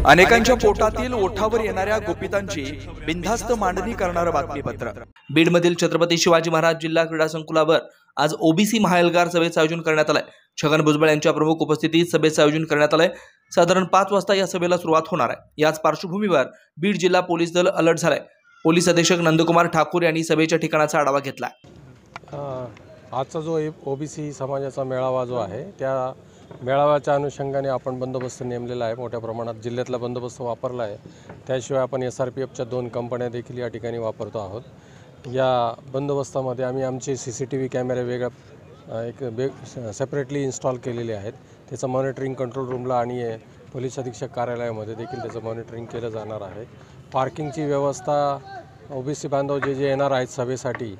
अनेकांच्या पोटातील ओठावर येणाऱ्या गुपितांची बिनधास्त मांडणी करणारं बातमीपत्र। बीडमधील छत्रपती शिवाजी महाराज जिल्हा क्रीडा संकुलावर आज ओबीसी महाएल्गार सभेचं आयोजन करण्यात आलंय। छगन भुजबळ यांच्या प्रमुख उपस्थितीत सभेचं आयोजन करण्यात आलंय। साधारण 5 वाजता या सभेला सुरुवात होणार आहे। याच पार्श्वभूमीवर बीड जिल्हा पोलीस दल अलर्ट झालंय। पोलीस अधीक्षक नंदकुमार ठाकूर यांनी सभेच्या ठिकाणाचा आढावा घेतला। आजचा जो ओबीसी समाजाचा मेळावा जो आहे त्या मेळाव्याच्या अनुषंगाने आपण बंदोबस्त नेमलेला आहे। मोठ्या प्रमाणात जिल्ह्यातला बंदोबस्त वापरला आहे। त्याशिवाय आपण SRPFच्या 2 कंपन्या देखील या ठिकाणी वापरतो आहोत। या बंदोबस्तामध्ये आम्ही आमचे CCTV कॅमेरे वेगळ्या सेपरेटली इन्स्टॉल केलेले आहेत। त्याचं मॉनिटरिंग कंट्रोल रूमला आणि पोलीस अधीक्षक कार्यालयामध्ये देखील त्याचं मॉनिटरिंग केलं जाणार आहे। पार्किंगची व्यवस्था ओबीसी बांधव जे येणार आहेत सभेसाठी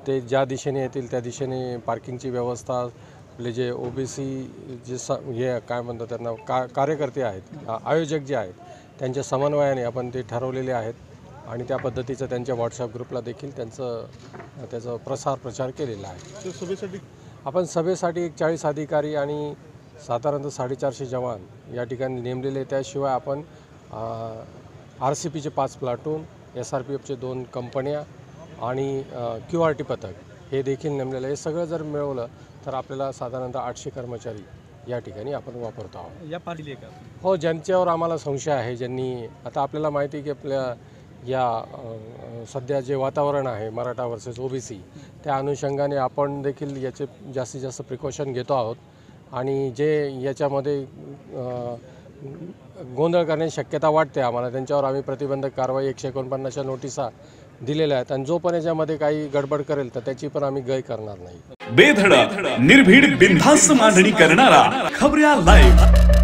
ते ज्या दिशेने येतील त्या दिशेने पार्किंगची व्यवस्था आपले जे ओबीसी हे काय म्हणतात त्यांना कार्यकर्ते आहेत, आयोजक जे आहेत त्यांच्या समन्वयाने आपण ते ठरवलेले आहेत आणि त्या पद्धतीचं त्यांच्या WhatsApp ग्रुपला देखील त्याचा प्रचार केलेला आहे। सभेसाठी आपण सभेसाठी 40 अधिकारी आणि साधारणतः 450 जवान या ठिकाणी नेमलेले। त्याशिवाय आपण RCPचे 5 प्लाटून, SRPFचे 2 कंपन्या आणि QRT पथक हे देखील नेमलेलं आहे। हे सगळं जर मिळवलं तर आपल्याला साधारणतः 800 कर्मचारी या ठिकाणी आपण वापरतो आहोत। या पाहिली का? हो, ज्यांच्यावर आम्हाला संशय आहे, ज्यांनी आता आपल्याला माहिती आहे की आपल्या या सध्या जे वातावरण आहे मराठा वर्सेस ओबीसी त्या अनुषंगाने आपण देखील याचे जास्तीत जास्त प्रिकॉशन घेतो आहोत आणि जे याच्यामध्ये गोंधळ करण्याची शक्यता वाटते आम्हाला त्यांच्यावर आम्ही प्रतिबंधक कारवाई 149च्या नोटिसा दिलेल्या आहेत आणि जो पण याच्यामध्ये काही गडबड करेल तर त्याची पण आम्ही गय करणार नाही। बेधडक निर्भीड बिनधास्त मांडणी करणारा खबऱ्या लाईव्ह।